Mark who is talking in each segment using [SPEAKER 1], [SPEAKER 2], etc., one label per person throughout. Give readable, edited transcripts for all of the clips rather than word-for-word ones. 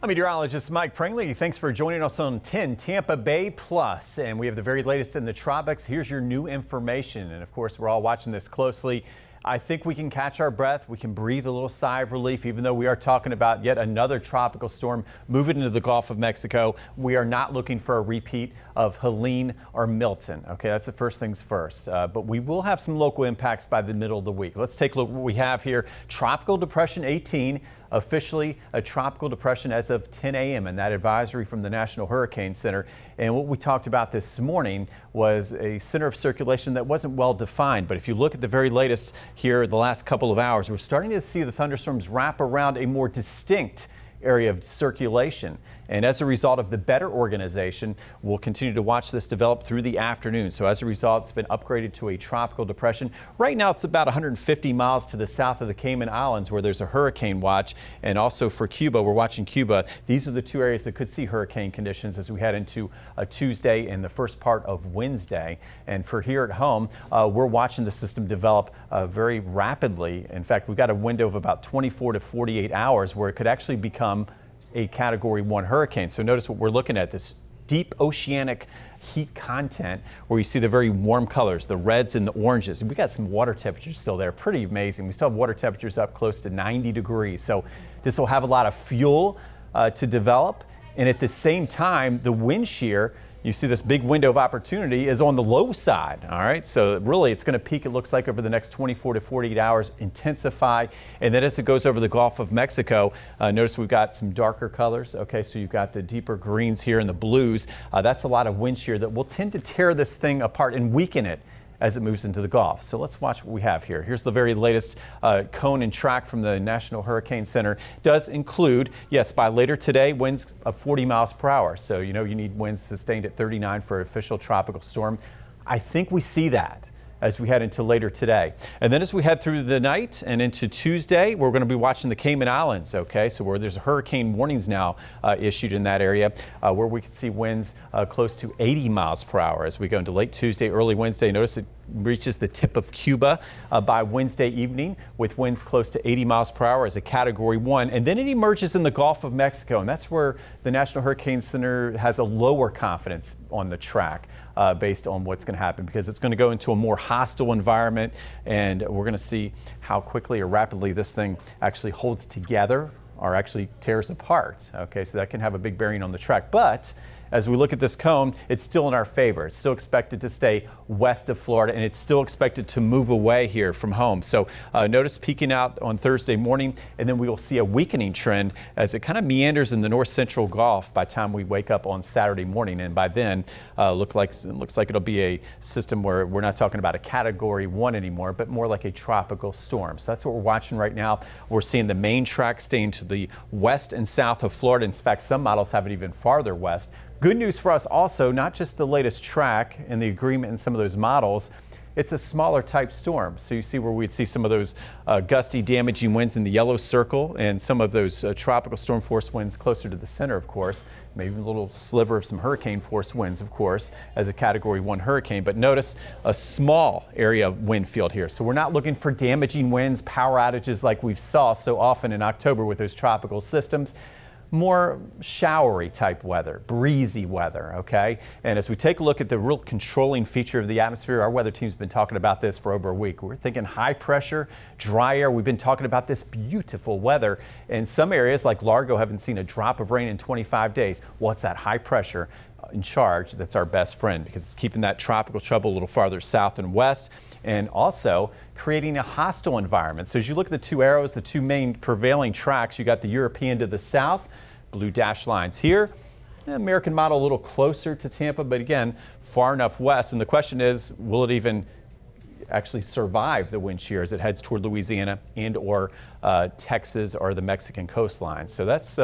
[SPEAKER 1] I'm meteorologist Mike Pringley. Thanks for joining us on 10 Tampa Bay Plus. And we have the very latest in the tropics. Here's your new information. And of course, we're all watching this closely. I think we can catch our breath. We can breathe a little sigh of relief, even though we are talking about yet another tropical storm moving into the Gulf of Mexico. We are not looking for a repeat of Helene or Milton. Okay, that's the first things first. But we will have some local impacts by the middle of the week. Let's take a look at what we have here. Tropical Depression 18. Officially a tropical depression as of 10 a.m. and that advisory from the National Hurricane Center. And what we talked about this morning was a center of circulation that wasn't well defined. But if you look at the very latest here, the last couple of hours, we're starting to see the thunderstorms wrap around a more distinct area of circulation. And as a result of the better organization, we'll continue to watch this develop through the afternoon. So as a result, it's been upgraded to a tropical depression. Right now, it's about 150 miles to the south of the Cayman Islands, where there's a hurricane watch. And also for Cuba, we're watching Cuba. These are the two areas that could see hurricane conditions as we head into Tuesday and the first part of Wednesday. And for here at home, we're watching the system develop very rapidly. In fact, we've got a window of about 24 to 48 hours where it could actually become a Category 1 hurricane. So notice what we're looking at, this deep oceanic heat content where you see the very warm colors, the reds and the oranges. And we got some water temperatures still there, pretty amazing. We still have water temperatures up close to 90 degrees. So this will have a lot of fuel to develop. And at the same time, the wind shear, you see this big window of opportunity is on the low side. All right, so really it's going to peak, it looks like, over the next 24 to 48 hours, intensify. And then as it goes over the Gulf of Mexico, notice we've got some darker colors. Okay, so you've got the deeper greens here and the blues. That's a lot of wind shear that will tend to tear this thing apart and weaken it as it moves into the Gulf. So let's watch what we have here. Here's the very latest cone and track from the National Hurricane Center. Does include, yes, by later today, winds of 40 miles per hour. So you know you need winds sustained at 39 for official tropical storm. I think we see that as we head into later today. And then as we head through the night and into Tuesday, we're going to be watching the Cayman Islands, okay? So where there's hurricane warnings now issued in that area, where we can see winds close to 80 miles per hour as we go into late Tuesday, early Wednesday. Notice it reaches the tip of Cuba by Wednesday evening with winds close to 80 miles per hour as a Category 1. And then it emerges in the Gulf of Mexico, and that's where the National Hurricane Center has a lower confidence on the track based on what's going to happen, because it's going to go into a more hostile environment, and we're going to see how quickly or rapidly this thing actually holds together or actually tears apart. Okay, so that can have a big bearing on the track. But as we look at this cone, it's still in our favor. It's still expected to stay west of Florida, and it's still expected to move away here from home. So notice peaking out on Thursday morning, and then we will see a weakening trend as it kind of meanders in the north central Gulf by the time we wake up on Saturday morning. And by then, it looks like it'll be a system where we're not talking about a Category 1 anymore, but more like a tropical storm. So that's what we're watching right now. We're seeing the main track staying to the west and south of Florida. In fact, some models have it even farther west. Good news for us also, not just the latest track and the agreement in some of those models, it's a smaller type storm. So you see where we'd see some of those gusty, damaging winds in the yellow circle and some of those tropical storm force winds closer to the center, of course, maybe a little sliver of some hurricane force winds, of course, as a Category 1 hurricane. But notice a small area of wind field here. So we're not looking for damaging winds, power outages like we've saw so often in October with those tropical systems. More showery type weather, breezy weather, okay? And as we take a look at the real controlling feature of the atmosphere, our weather team's been talking about this for over a week. We're thinking high pressure, dry air. We've been talking about this beautiful weather. In some areas like Largo haven't seen a drop of rain in 25 days. Well, it's that high pressure in charge that's our best friend, because it's keeping that tropical trouble a little farther south and west, and also creating a hostile environment. So as you look at the two arrows, the two main prevailing tracks, you got the European to the south, blue dashed lines here. American model a little closer to Tampa, but again, far enough west. And the question is, will it even actually survive the wind shear as it heads toward Louisiana and or Texas or the Mexican coastline? So that's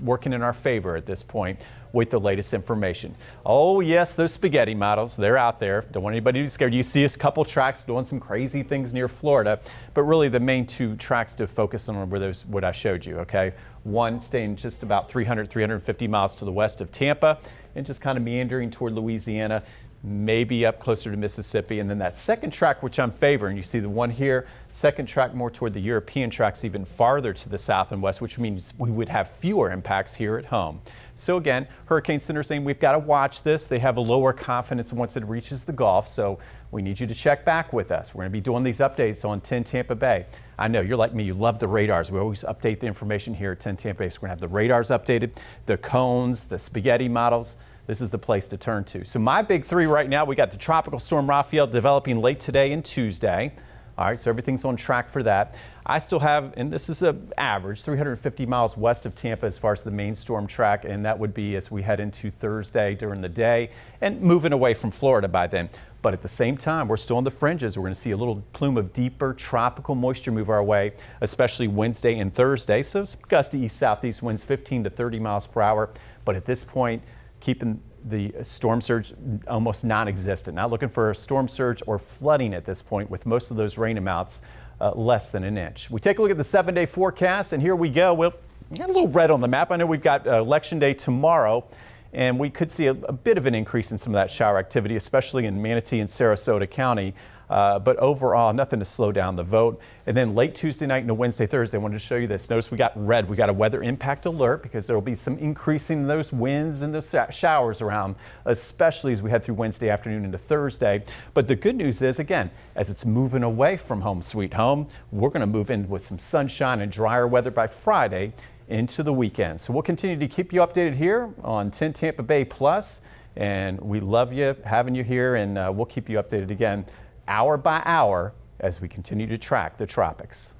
[SPEAKER 1] working in our favor at this point with the latest information. Oh yes, those spaghetti models, they're out there. Don't want anybody to be scared. You see a couple tracks doing some crazy things near Florida, but really the main two tracks to focus on were those what I showed you, okay? One staying just about 300, 350 miles to the west of Tampa and just kind of meandering toward Louisiana. maybe up closer to Mississippi. And then that second track, which I'm favoring, you see the one here, second track more toward the European tracks, even farther to the south and west, which means we would have fewer impacts here at home. So again, Hurricane Center saying we've got to watch this. They have a lower confidence once it reaches the Gulf. So we need you to check back with us. We're going to be doing these updates on 10 Tampa Bay. I know you're like me, you love the radars. We always update the information here at 10 Tampa Bay. So we're going to have the radars updated, the cones, the spaghetti models. This is the place to turn to. So my big three right now, we got the Tropical Storm Rafael developing late today and Tuesday. All right, so everything's on track for that. I still have, and this is an average, 350 miles west of Tampa as far as the main storm track, and that would be as we head into Thursday during the day and moving away from Florida by then. But at the same time, we're still on the fringes. We're going to see a little plume of deeper tropical moisture move our way, especially Wednesday and Thursday. So some gusty east-southeast winds, 15 to 30 miles per hour. But at this point, keeping the storm surge almost non-existent. Not looking for a storm surge or flooding at this point, with most of those rain amounts less than an inch. We take a look at the 7-day forecast, and here we go. We'll got a little red on the map. I know we've got Election Day tomorrow, and we could see a bit of an increase in some of that shower activity, especially in Manatee and Sarasota County. But overall, nothing to slow down the vote. And then late Tuesday night into Wednesday, Thursday, I wanted to show you this. Notice we got red. We got a weather impact alert because there will be some increasing those winds and those showers around, especially as we head through Wednesday afternoon into Thursday. But the good news is, again, as it's moving away from home sweet home, we're going to move in with some sunshine and drier weather by Friday into the weekend. So we'll continue to keep you updated here on 10 Tampa Bay Plus. And we love you having you here, and we'll keep you updated again hour by hour as we continue to track the tropics.